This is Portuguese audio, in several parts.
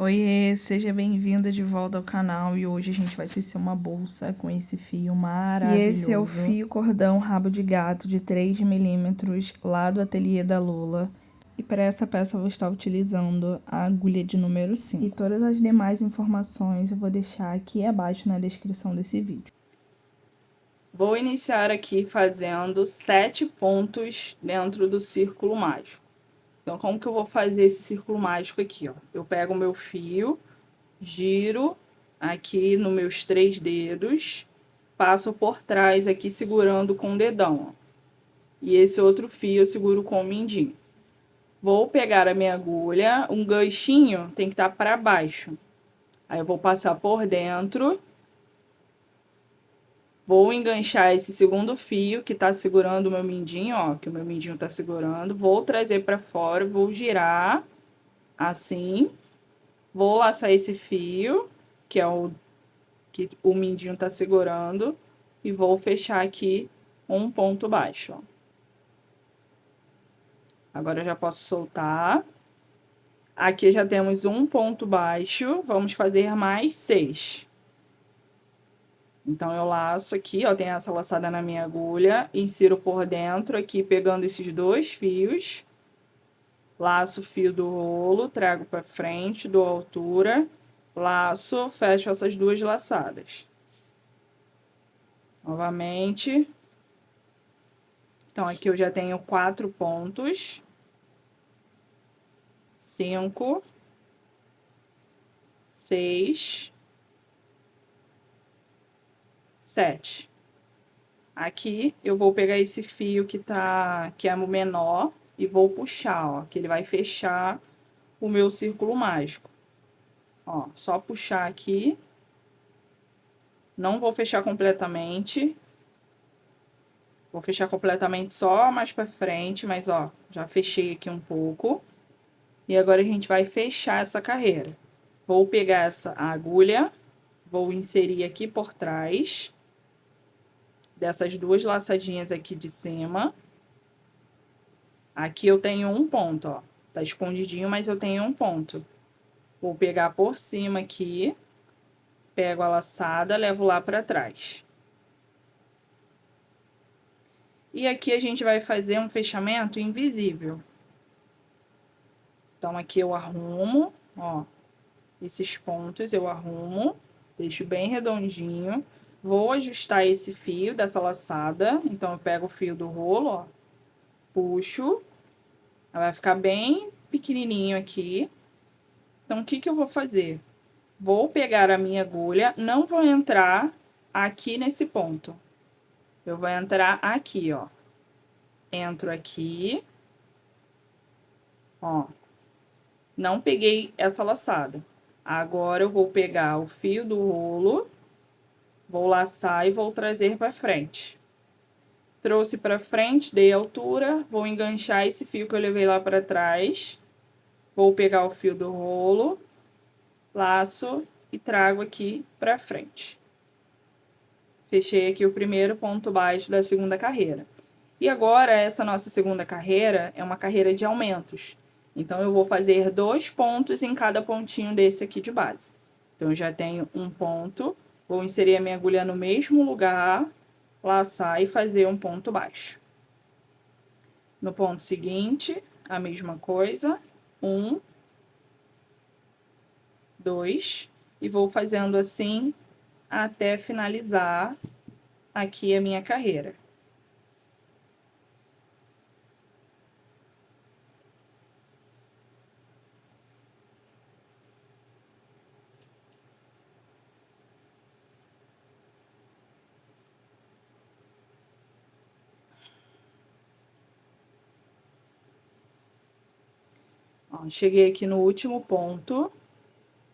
Oiê, seja bem-vinda de volta ao canal e hoje a gente vai tecer uma bolsa com esse fio maravilhoso. E esse é o fio cordão rabo de gato de 3 milímetros lá do ateliê da Lula. E para essa peça eu vou estar utilizando a agulha de número 5. E todas as demais informações eu vou deixar aqui abaixo na descrição desse vídeo. Vou iniciar aqui fazendo 7 pontos dentro do círculo mágico. Então, como que eu vou fazer esse círculo mágico aqui, ó? Eu pego o meu fio, giro aqui nos meus 3 dedos, passo por trás aqui segurando com o dedão, ó. E esse outro fio eu seguro com o mindinho. Vou pegar a minha agulha, um ganchinho tem que estar para baixo. Aí eu vou passar por dentro. Vou enganchar esse segundo fio que tá segurando o meu mindinho, ó, que o meu mindinho tá segurando. Vou trazer pra fora, vou girar, assim. Vou laçar esse fio, que é o que o mindinho tá segurando. E vou fechar aqui um ponto baixo, ó. Agora eu já posso soltar. Aqui já temos um ponto baixo, vamos fazer mais 6. Então, eu laço aqui, ó, tem essa laçada na minha agulha, insiro por dentro aqui, pegando esses 2 fios, laço o fio do rolo, trago pra frente, dou altura, laço, fecho essas 2 laçadas. Novamente. Então, aqui eu já tenho 4 pontos. 5, 6, 7. Aqui eu vou pegar esse fio que é o menor e vou puxar, ó, que ele vai fechar o meu círculo mágico. Ó, só puxar aqui. Não vou fechar completamente. Vou fechar completamente só mais pra frente, mas ó, já fechei aqui um pouco. E agora a gente vai fechar essa carreira. Vou pegar essa agulha, vou inserir aqui por trás dessas 2 laçadinhas aqui de cima. Aqui eu tenho um ponto, ó. Tá escondidinho, mas eu tenho um ponto. Vou pegar por cima aqui, pego a laçada, levo lá pra trás. E aqui a gente vai fazer um fechamento invisível. Então, aqui eu arrumo, ó, esses pontos eu arrumo, deixo bem redondinho. Vou ajustar esse fio dessa laçada, então eu pego o fio do rolo, ó, puxo, vai ficar bem pequenininho aqui. Então, o que que eu vou fazer? Vou pegar a minha agulha, não vou entrar aqui nesse ponto. Eu vou entrar aqui, ó. Entro aqui, ó. Não peguei essa laçada. Agora eu vou pegar o fio do rolo, vou laçar e vou trazer para frente. Trouxe para frente, dei altura, vou enganchar esse fio que eu levei lá para trás. Vou pegar o fio do rolo, laço e trago aqui para frente. Fechei aqui o primeiro ponto baixo da segunda carreira. E agora, essa nossa segunda carreira é uma carreira de aumentos. Então, eu vou fazer 2 pontos em cada pontinho desse aqui de base. Então, eu já tenho um ponto, vou inserir a minha agulha no mesmo lugar, laçar e fazer um ponto baixo. No ponto seguinte, a mesma coisa, 1, 2, e vou fazendo assim até finalizar aqui a minha carreira. Ó, cheguei aqui no último ponto,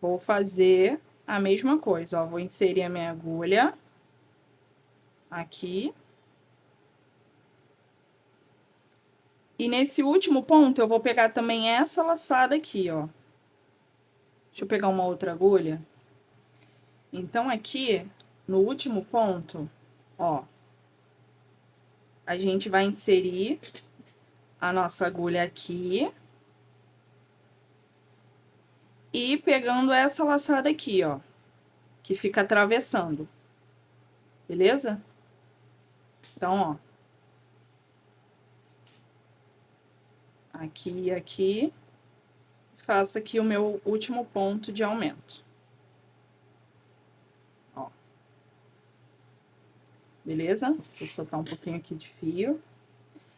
vou fazer a mesma coisa, ó, vou inserir a minha agulha aqui. E nesse último ponto, eu vou pegar também essa laçada aqui, ó. Deixa eu pegar uma outra agulha. Então, aqui, no último ponto, ó, a gente vai inserir a nossa agulha aqui. e pegando essa laçada aqui, ó, que fica atravessando, beleza? Então, ó, aqui e aqui, faço aqui o meu último ponto de aumento. Ó. Beleza? Vou soltar um pouquinho aqui de fio.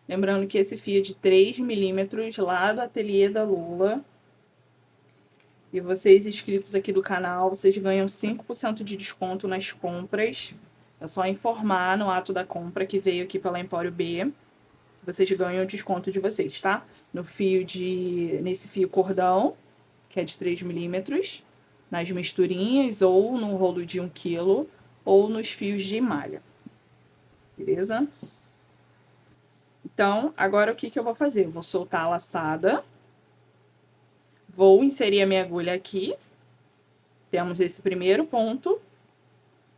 Lembrando que esse fio é de 3 milímetros lá do ateliê da Lula. E vocês inscritos aqui do canal, vocês ganham 5% de desconto nas compras. É só informar no ato da compra que veio aqui pela Empório B. Vocês ganham o desconto de vocês, tá? Nesse fio cordão, que é de 3 milímetros, nas misturinhas, ou no rolo de 1 quilo, ou nos fios de malha. Beleza? Então, agora o que eu vou fazer? Eu vou soltar a laçada. Vou inserir a minha agulha aqui. Temos esse primeiro ponto.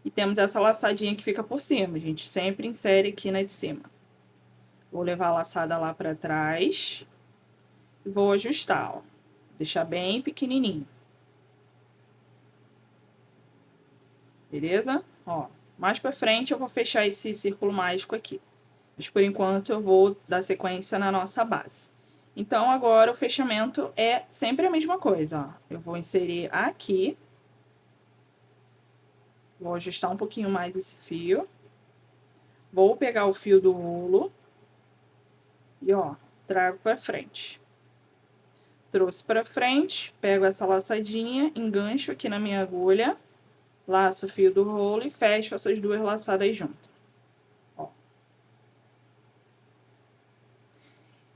E temos essa laçadinha que fica por cima. A gente sempre insere aqui na de cima. Vou levar a laçada lá pra trás. E vou ajustar, ó. Deixar bem pequenininho. Beleza? Ó, mais pra frente eu vou fechar esse círculo mágico aqui. Mas por enquanto eu vou dar sequência na nossa base. Então, agora o fechamento é sempre a mesma coisa, ó. Eu vou inserir aqui. Vou ajustar um pouquinho mais esse fio. Vou pegar o fio do rolo. E, ó, trago pra frente. Trouxe pra frente, pego essa laçadinha, engancho aqui na minha agulha, laço o fio do rolo e fecho essas duas laçadas juntas. Ó.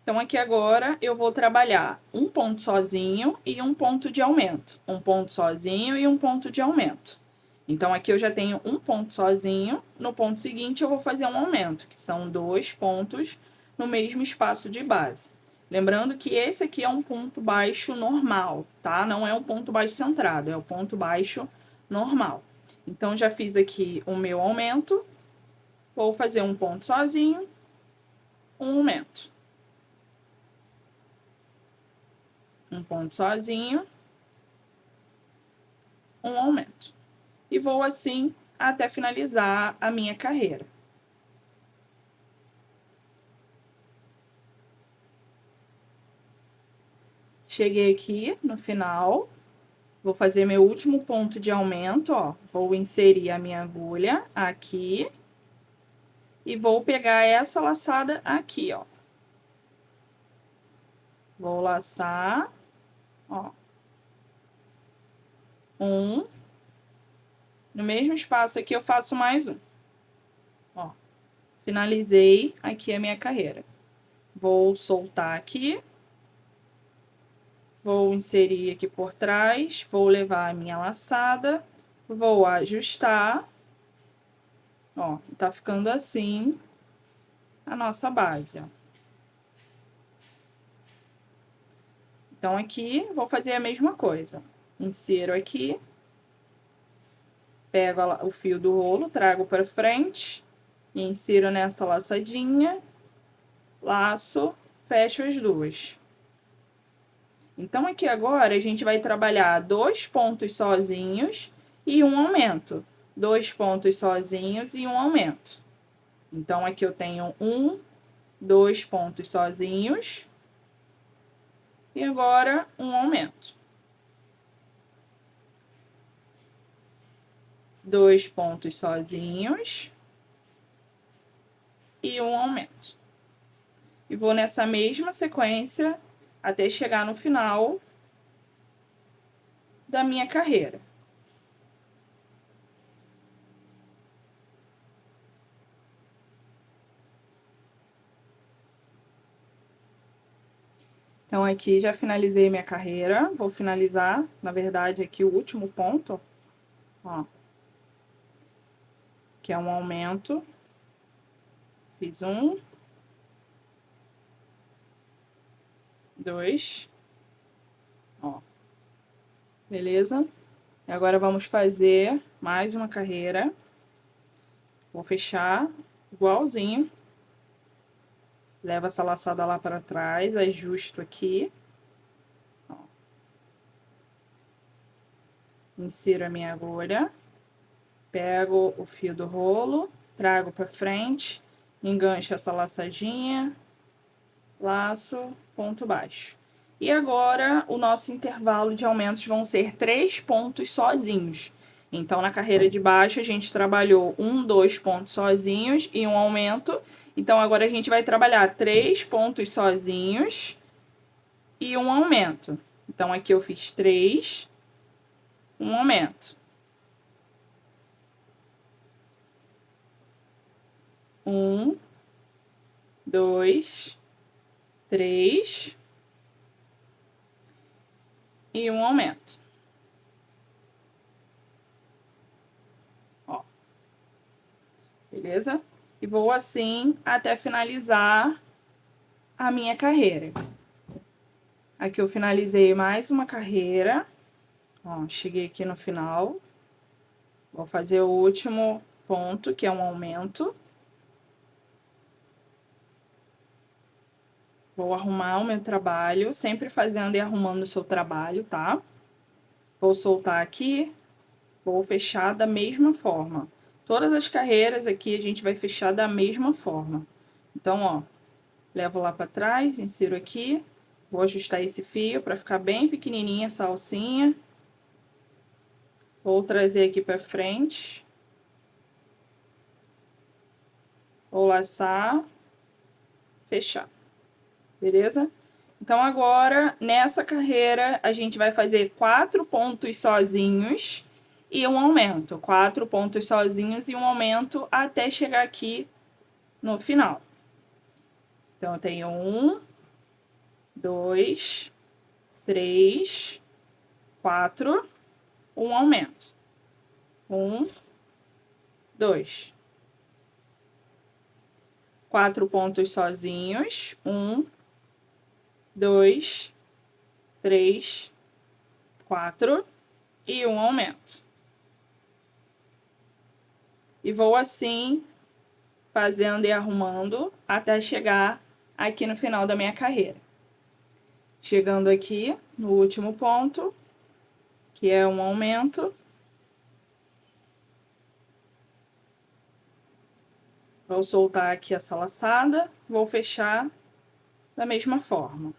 Então, aqui agora eu vou trabalhar um ponto sozinho e um ponto de aumento. Um ponto sozinho e um ponto de aumento. Então, aqui eu já tenho um ponto sozinho, no ponto seguinte eu vou fazer um aumento, que são 2 pontos no mesmo espaço de base. Lembrando que esse aqui é um ponto baixo normal, tá? Não é um ponto baixo centrado, é o ponto baixo normal. Então, já fiz aqui o meu aumento, vou fazer um ponto sozinho, um aumento. Um ponto sozinho, um aumento. E vou assim até finalizar a minha carreira. Cheguei aqui no final, vou fazer meu último ponto de aumento, ó. Vou inserir a minha agulha aqui e vou pegar essa laçada aqui, ó. Vou laçar, ó. Um. No mesmo espaço aqui eu faço mais um. Ó. Finalizei aqui a minha carreira. Vou soltar aqui. Vou inserir aqui por trás, vou levar a minha laçada, vou ajustar. Ó, tá ficando assim a nossa base, ó. Então, aqui, vou fazer a mesma coisa. Insiro aqui, pego o fio do rolo, trago pra frente, insiro nessa laçadinha, laço, fecho as duas. Então, aqui agora, a gente vai trabalhar 2 pontos sozinhos e um aumento. 2 pontos sozinhos e um aumento. Então, aqui eu tenho 2 pontos sozinhos. E agora, um aumento. 2 pontos sozinhos. E um aumento. E vou nessa mesma sequência até chegar no final da minha carreira. Então, aqui já finalizei minha carreira. Vou finalizar, na verdade, aqui o último ponto, ó. Que é um aumento. Fiz 1, 2, ó. Beleza? E agora vamos fazer mais uma carreira. Vou fechar igualzinho. Levo essa laçada lá para trás, ajusto aqui. Ó. insiro a minha agulha, pego o fio do rolo, trago para frente, engancho essa laçadinha, laço, ponto baixo. E agora, o nosso intervalo de aumentos vão ser 3 pontos sozinhos. Então, na carreira de baixo, a gente trabalhou 1, 2 pontos sozinhos e um aumento. Então, agora a gente vai trabalhar 3 pontos sozinhos e um aumento. Então, aqui eu fiz 3, um aumento. 1, 2, 3 e um aumento. Ó. Beleza? E vou assim até finalizar a minha carreira. Aqui eu finalizei mais uma carreira. Ó, cheguei aqui no final. Vou fazer o último ponto, que é um aumento. Vou arrumar o meu trabalho, sempre fazendo e arrumando o seu trabalho, tá? Vou soltar aqui, vou fechar da mesma forma. Todas as carreiras aqui a gente vai fechar da mesma forma. Então, ó, levo lá pra trás, insiro aqui, vou ajustar esse fio pra ficar bem pequenininha essa alcinha. Vou trazer aqui pra frente. Vou laçar, fechar. Beleza? Então, agora, nessa carreira, a gente vai fazer 4 pontos sozinhos e um aumento. 4 pontos sozinhos e um aumento até chegar aqui no final. Então, eu tenho 1, 2, 3, 4, um aumento. 1, 2. 4 pontos sozinhos. 1, 2, 3, 4 e um aumento. E vou assim, fazendo e arrumando até chegar aqui no final da minha carreira. Chegando aqui no último ponto, que é um aumento. Vou soltar aqui essa laçada, vou fechar da mesma forma.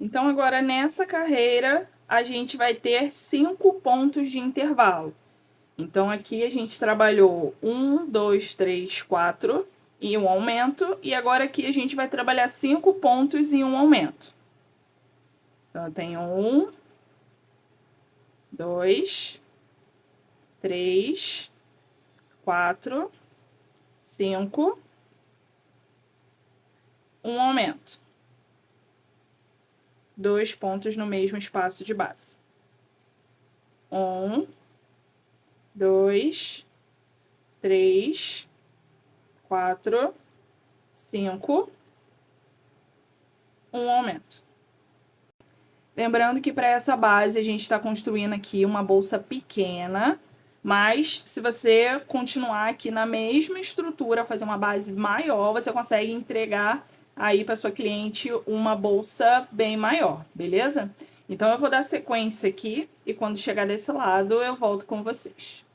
Então, agora nessa carreira, a gente vai ter 5 pontos de intervalo. Então, aqui a gente trabalhou 1, 2, 3, 4 e um aumento. E agora aqui a gente vai trabalhar 5 pontos e um aumento. Então, eu tenho 1, 2, 3, 4, 5, um aumento. 2 pontos no mesmo espaço de base. 1, 2, 3, 4, 5, um aumento. Lembrando que para essa base a gente está construindo aqui uma bolsa pequena, mas se você continuar aqui na mesma estrutura, fazer uma base maior, você consegue entregar aí para sua cliente uma bolsa bem maior, beleza? Então, eu vou dar sequência aqui e quando chegar desse lado, eu volto com vocês.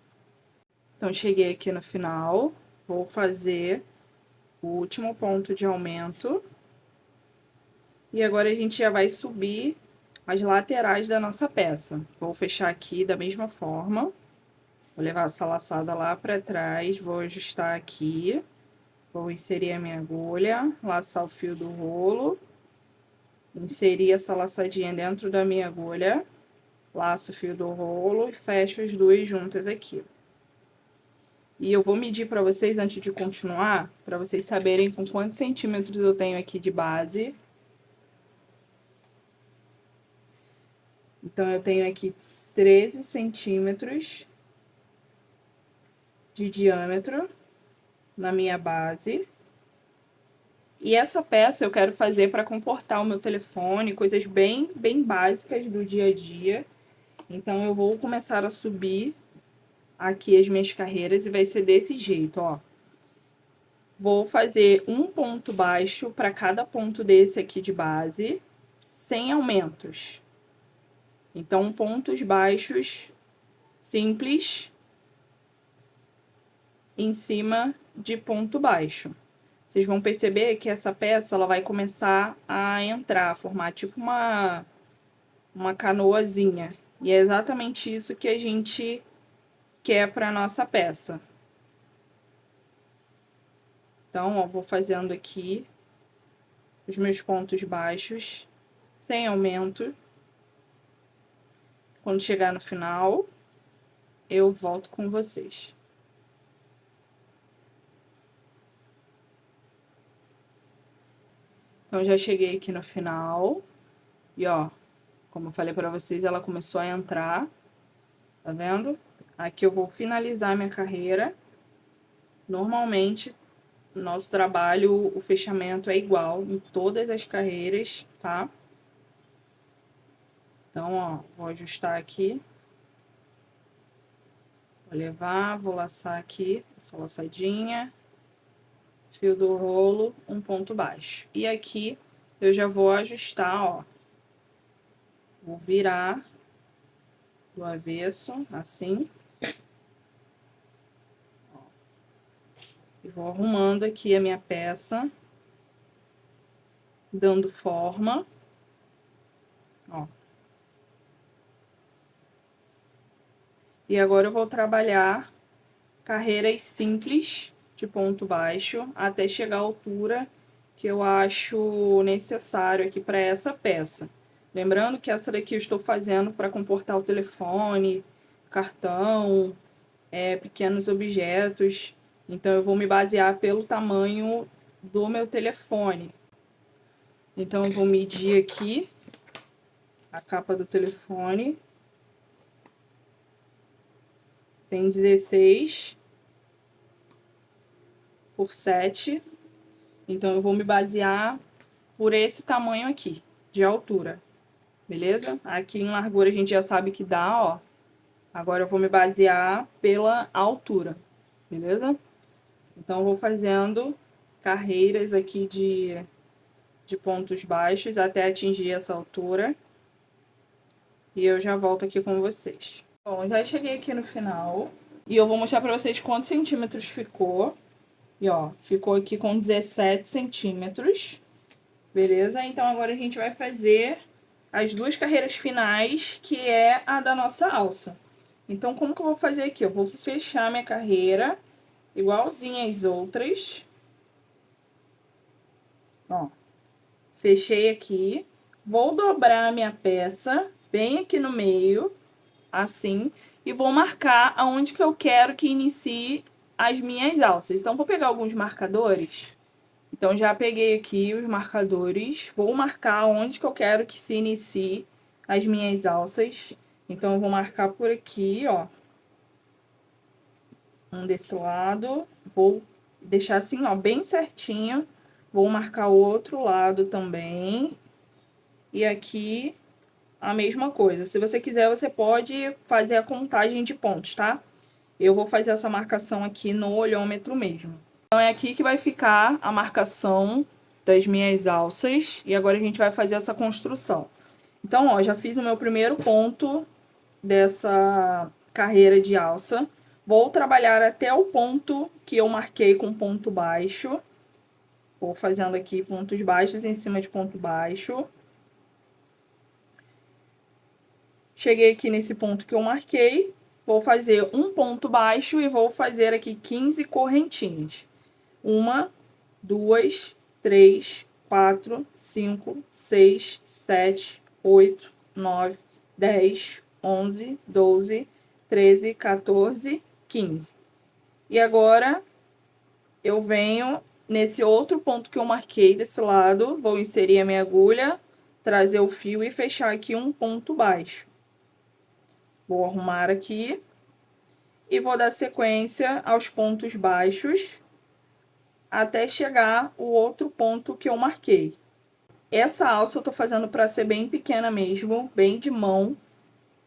Então, cheguei aqui no final, vou fazer o último ponto de aumento. E agora a gente já vai subir as laterais da nossa peça. Vou fechar aqui da mesma forma. Vou levar essa laçada lá para trás, vou ajustar aqui. Vou inserir a minha agulha, laçar o fio do rolo. Inserir essa laçadinha dentro da minha agulha. Laço o fio do rolo e fecho as duas juntas aqui. E eu vou medir para vocês antes de continuar, para vocês saberem com quantos centímetros eu tenho aqui de base. Então, eu tenho aqui 13 centímetros de diâmetro na minha base. E essa peça eu quero fazer para comportar o meu telefone, coisas bem básicas do dia a dia. Então, eu vou começar a subir aqui as minhas carreiras e vai ser desse jeito, ó. Vou fazer um ponto baixo para cada ponto desse aqui de base, sem aumentos. Então, pontos baixos simples em cima de ponto baixo. Vocês vão perceber que essa peça ela vai começar a entrar, a formar tipo uma canoazinha. E é exatamente isso que a gente quer para nossa peça. Então, ó, vou fazendo aqui os meus pontos baixos, sem aumento. Quando chegar no final, eu volto com vocês. Então, já cheguei aqui no final. E, ó, como eu falei pra vocês, ela começou a entrar. Tá vendo? Aqui eu vou finalizar minha carreira. Normalmente, no nosso trabalho, o fechamento é igual em todas as carreiras, tá? Então, ó, vou ajustar aqui. Vou levar, vou laçar aqui, essa laçadinha. Fio do rolo, um ponto baixo. E aqui eu já vou ajustar, ó. Vou virar do avesso, assim. Ó. E vou arrumando aqui a minha peça, dando forma. Ó. E agora eu vou trabalhar carreiras simples de ponto baixo até chegar à altura que eu acho necessário aqui para essa peça. Lembrando que essa daqui eu estou fazendo para comportar o telefone, cartão, pequenos objetos. Então, eu vou me basear pelo tamanho do meu telefone. Então, eu vou medir aqui a capa do telefone. Tem 16 por 7. Então, eu vou me basear por esse tamanho aqui, de altura. Beleza? Aqui em largura a gente já sabe que dá, ó. Agora eu vou me basear pela altura, beleza? Então, eu vou fazendo carreiras aqui de pontos baixos até atingir essa altura. E eu já volto aqui com vocês. Bom, já cheguei aqui no final. E eu vou mostrar pra vocês quantos centímetros ficou. E, ó, ficou aqui com 17 centímetros. Beleza? Então, agora a gente vai fazer as duas carreiras finais, que é a da nossa alça. Então, como que eu vou fazer aqui? Eu vou fechar minha carreira, igualzinha às outras. Ó, fechei aqui. Vou dobrar a minha peça bem aqui no meio, assim, e vou marcar aonde que eu quero que inicie as minhas alças. Então, vou pegar alguns marcadores. Então, já peguei aqui os marcadores. Vou marcar onde que eu quero que se inicie as minhas alças. Então, eu vou marcar por aqui, ó. Um desse lado. Vou deixar assim, ó, bem certinho. Vou marcar o outro lado também. E aqui, a mesma coisa. Se você quiser, você pode fazer a contagem de pontos, tá? Eu vou fazer essa marcação aqui no olhômetro mesmo. Então, é aqui que vai ficar a marcação das minhas alças. E agora a gente vai fazer essa construção. Então, ó, já fiz o meu primeiro ponto dessa carreira de alça. Vou trabalhar até o ponto que eu marquei com ponto baixo. Vou fazendo aqui pontos baixos em cima de ponto baixo. Cheguei aqui nesse ponto que eu marquei. Vou fazer um ponto baixo e vou fazer aqui 15 correntinhas. 1, 2, 3, 4, 5, 6, 7, 8, 9, 10, 11, 12, 13, 14, 15. E agora, eu venho nesse outro ponto que eu marquei desse lado, vou inserir a minha agulha, trazer o fio e fechar aqui um ponto baixo. Vou arrumar aqui e vou dar sequência aos pontos baixos até chegar o outro ponto que eu marquei. Essa alça eu tô fazendo para ser bem pequena mesmo, bem de mão,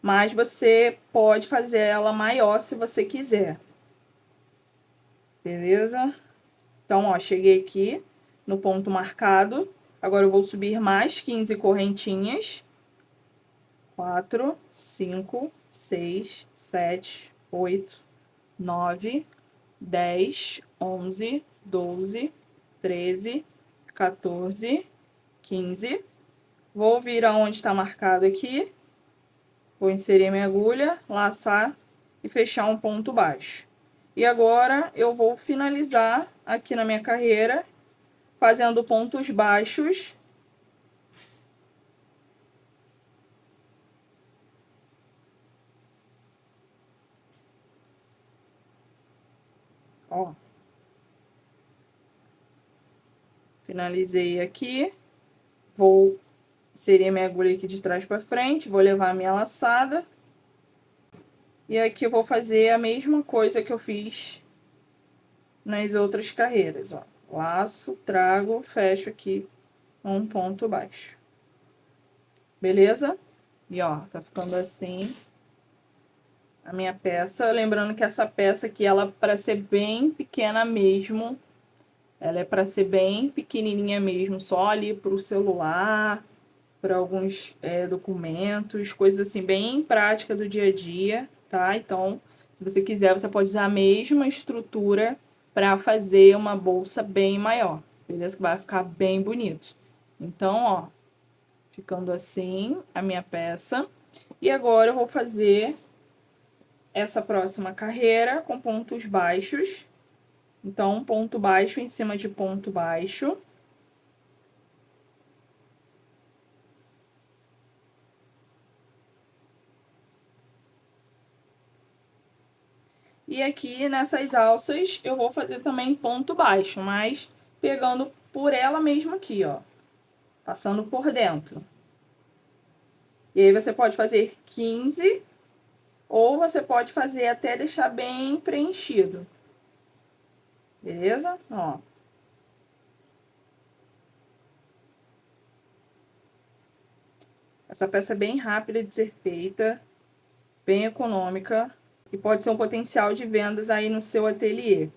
mas você pode fazer ela maior se você quiser. Beleza? Então, ó, cheguei aqui no ponto marcado. Agora eu vou subir mais 15 correntinhas. 4, 5, 6, 7, 8, 9, 10, 11, 12, 13, 14, 15. Vou vir aonde está marcado aqui. Vou inserir minha agulha, laçar e fechar um ponto baixo. E agora eu vou finalizar aqui na minha carreira, fazendo pontos baixos. Ó. Finalizei aqui. Vou inserir minha agulha aqui de trás para frente, vou levar a minha laçada. E aqui eu vou fazer a mesma coisa que eu fiz nas outras carreiras, ó. Laço, trago, fecho aqui um ponto baixo. Beleza? E ó, tá ficando assim a minha peça. Lembrando que essa peça aqui, ela para ser bem pequena mesmo. Ela é para ser bem pequenininha mesmo, só ali pro celular, para alguns documentos, coisas assim bem prática do dia a dia, tá? Então, se você quiser, você pode usar a mesma estrutura para fazer uma bolsa bem maior, beleza? Que vai ficar bem bonito. Então, ó, ficando assim a minha peça. E agora eu vou fazer essa próxima carreira com pontos baixos. Então, ponto baixo em cima de ponto baixo. E aqui nessas alças eu vou fazer também ponto baixo, mas pegando por ela mesma aqui, ó. Passando por dentro. E aí você pode fazer 15, ou você pode fazer até deixar bem preenchido. Beleza? Ó. Essa peça é bem rápida de ser feita, bem econômica, e pode ser um potencial de vendas aí no seu ateliê.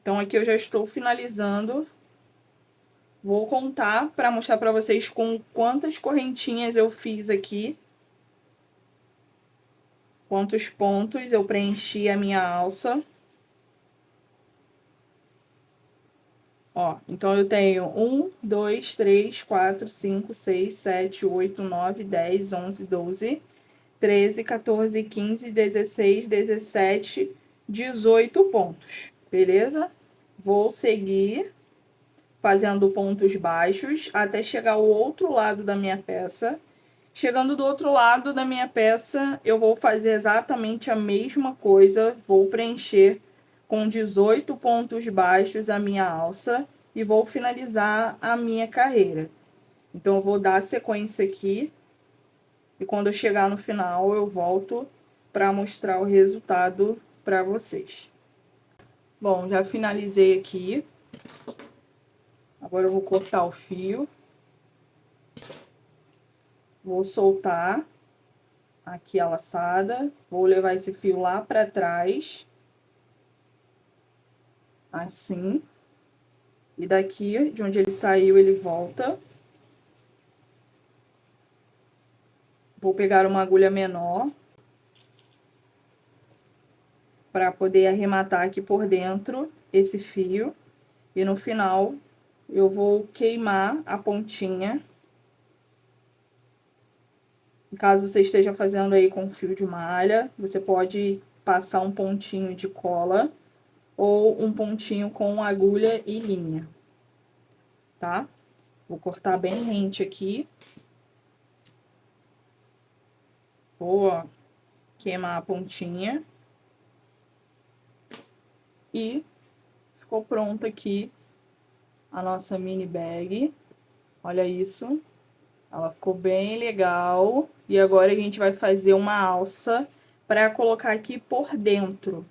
Então, aqui eu já estou finalizando. Vou contar para mostrar para vocês com quantas correntinhas eu fiz aqui. Quantos pontos eu preenchi a minha alça. Ó, então eu tenho 1, 2, 3, 4, 5, 6, 7, 8, 9, 10, 11, 12, 13, 14, 15, 16, 17, 18 pontos, beleza? Vou seguir fazendo pontos baixos até chegar ao outro lado da minha peça. Chegando do outro lado da minha peça, eu vou fazer exatamente a mesma coisa, vou preencher com 18 pontos baixos a minha alça e vou finalizar a minha carreira. Então, eu vou dar a sequência aqui e quando eu chegar no final, eu volto para mostrar o resultado para vocês. Bom, já finalizei aqui. Agora eu vou cortar o fio. Vou soltar aqui a laçada. Vou levar esse fio lá para trás. Assim. E daqui, de onde ele saiu, ele volta. Vou pegar uma agulha menor. Para poder arrematar aqui por dentro esse fio. E no final, eu vou queimar a pontinha. Caso você esteja fazendo aí com fio de malha, você pode passar um pontinho de cola ou um pontinho com agulha e linha, tá? Vou cortar bem rente aqui. Vou, ó, queimar a pontinha. E ficou pronta aqui a nossa mini bag. Olha isso. Ela ficou bem legal. E agora a gente vai fazer uma alça para colocar aqui por dentro.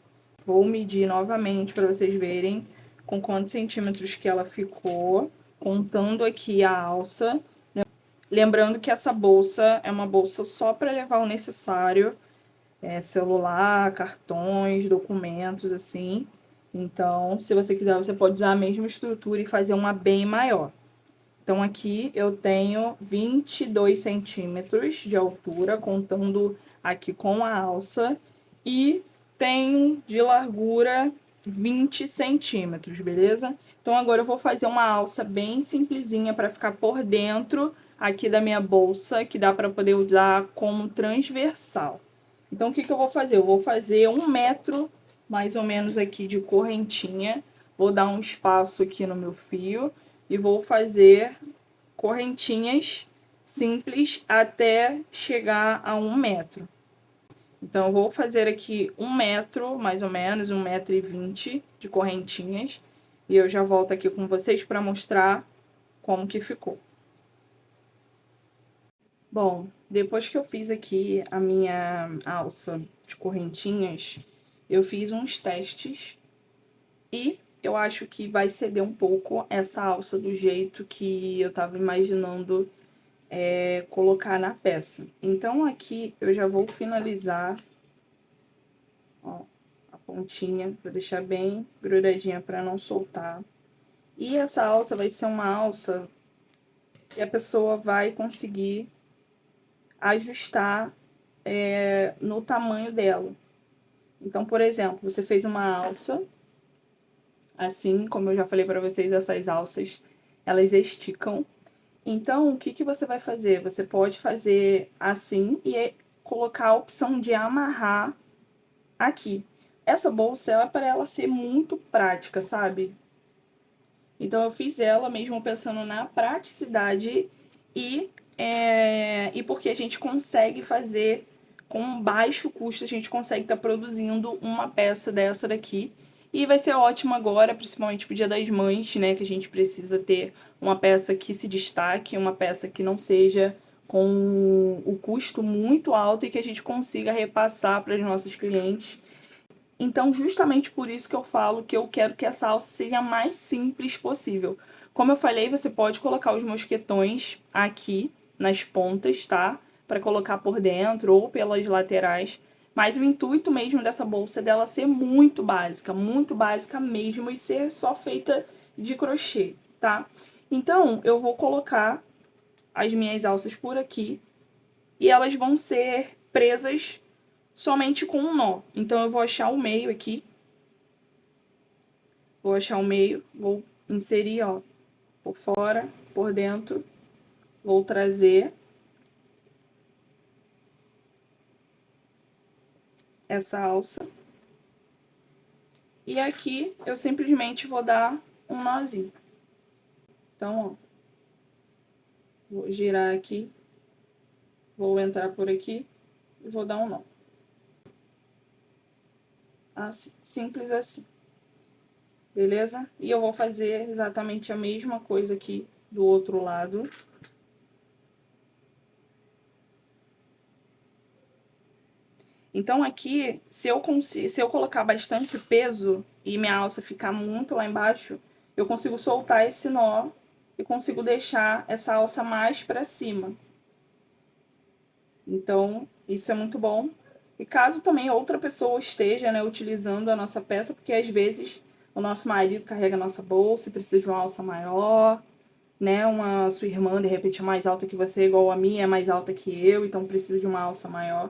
Vou medir novamente para vocês verem com quantos centímetros que ela ficou, contando aqui a alça. Lembrando que essa bolsa é uma bolsa só para levar o necessário, celular, cartões, documentos, assim. Então, se você quiser, você pode usar a mesma estrutura e fazer uma bem maior. Então, aqui eu tenho 22 centímetros de altura, contando aqui com a alça, e tenho de largura 20 centímetros, beleza? Então, agora eu vou fazer uma alça bem simplesinha para ficar por dentro aqui da minha bolsa, que dá para poder usar como transversal. Então, o que eu vou fazer? Eu vou fazer 1 metro, mais ou menos, aqui de correntinha. Vou dar um espaço aqui no meu fio e vou fazer correntinhas simples até chegar a 1 metro. Então, eu vou fazer aqui 1 metro, mais ou menos, 1,20 m de correntinhas. E eu já volto aqui com vocês para mostrar como que ficou. Bom, depois que eu fiz aqui a minha alça de correntinhas, eu fiz uns testes e eu acho que vai ceder um pouco essa alça do jeito que eu tava imaginando colocar na peça. Então, aqui eu já vou finalizar, ó, a pontinha, pra deixar bem grudadinha pra não soltar. E essa alça vai ser uma alça que a pessoa vai conseguir ajustar no tamanho dela. Então, por exemplo, você fez uma alça, assim, como eu já falei pra vocês, essas alças, elas esticam. Então, o que você vai fazer? Você pode fazer assim e colocar a opção de amarrar aqui. Essa bolsa, ela para ela ser muito prática, sabe? Então, eu fiz ela mesmo pensando na praticidade e porque a gente consegue fazer com baixo custo, a gente consegue estar produzindo uma peça dessa daqui. E vai ser ótimo agora, principalmente pro Dia das Mães, né? Que a gente precisa ter uma peça que se destaque, uma peça que não seja com o custo muito alto e que a gente consiga repassar para os nossos clientes. Então, justamente por isso que eu falo que eu quero que essa alça seja a mais simples possível. Como eu falei, você pode colocar os mosquetões aqui nas pontas, tá? Para colocar por dentro ou pelas laterais. Mas o intuito mesmo dessa bolsa é dela ser muito básica mesmo, e ser só feita de crochê, tá? Então, eu vou colocar as minhas alças por aqui e elas vão ser presas somente com um nó. Então, eu vou achar o meio aqui. Vou achar o meio, vou inserir, ó, por fora, por dentro. Vou trazer essa alça. E aqui, eu simplesmente vou dar um nozinho. Então, ó, vou girar aqui. Vou entrar por aqui e vou dar um nó. Assim, simples assim. Beleza? E eu vou fazer exatamente a mesma coisa aqui do outro lado. Então, aqui, se eu colocar bastante peso e minha alça ficar muito lá embaixo, eu consigo soltar esse nó e consigo deixar essa alça mais pra cima. Então, isso é muito bom. E caso também outra pessoa esteja, né, utilizando a nossa peça, porque às vezes o nosso marido carrega a nossa bolsa e precisa de uma alça maior, né, sua irmã, de repente, é mais alta que você, igual a minha, é mais alta que eu, então precisa de uma alça maior.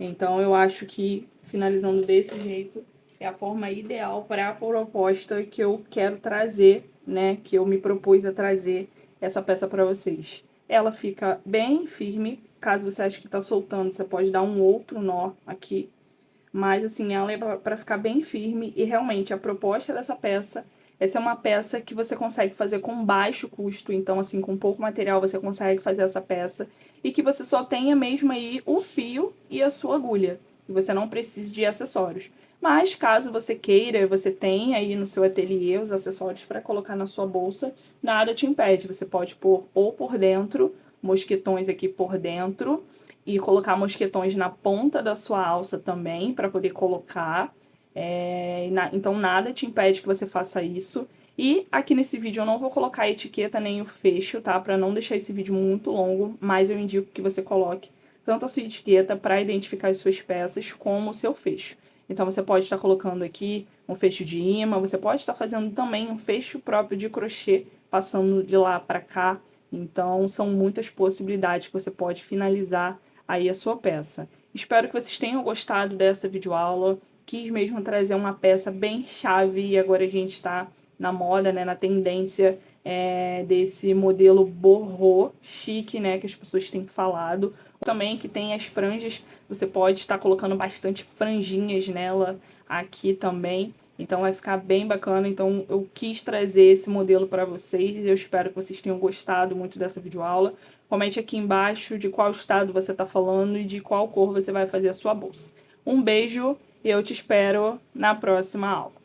Então, eu acho que, finalizando desse jeito, é a forma ideal para a proposta que eu quero trazer, né, que eu me propus a trazer essa peça para vocês. Ela fica bem firme, caso você ache que tá soltando, você pode dar um outro nó aqui. Mas, assim, ela é para ficar bem firme e, realmente, a proposta dessa peça, essa é uma peça que você consegue fazer com baixo custo. Então, assim, com pouco material você consegue fazer essa peça e que você só tenha mesmo aí o fio e a sua agulha. E você não precisa de acessórios. Mas, caso você queira, você tenha aí no seu ateliê os acessórios para colocar na sua bolsa, nada te impede. Você pode pôr ou por dentro, mosquetões aqui por dentro, e colocar mosquetões na ponta da sua alça também, para poder colocar. Então nada te impede que você faça isso. E aqui nesse vídeo eu não vou colocar a etiqueta nem o fecho, tá? Para não deixar esse vídeo muito longo, mas eu indico que você coloque tanto a sua etiqueta para identificar as suas peças como o seu fecho. Então você pode estar colocando aqui um fecho de imã, você pode estar fazendo também um fecho próprio de crochê, passando de lá para cá. Então são muitas possibilidades que você pode finalizar aí a sua peça. Espero que vocês tenham gostado dessa videoaula. Quis mesmo trazer uma peça bem chave e agora a gente está na moda, né, na tendência desse modelo borrô chique, né, que as pessoas têm falado. Também que tem as franjas, você pode estar colocando bastante franjinhas nela aqui também. Então vai ficar bem bacana. Então eu quis trazer esse modelo para vocês. Eu espero que vocês tenham gostado muito dessa videoaula. Comente aqui embaixo de qual estado você está falando e de qual cor você vai fazer a sua bolsa. Um beijo e eu te espero na próxima aula.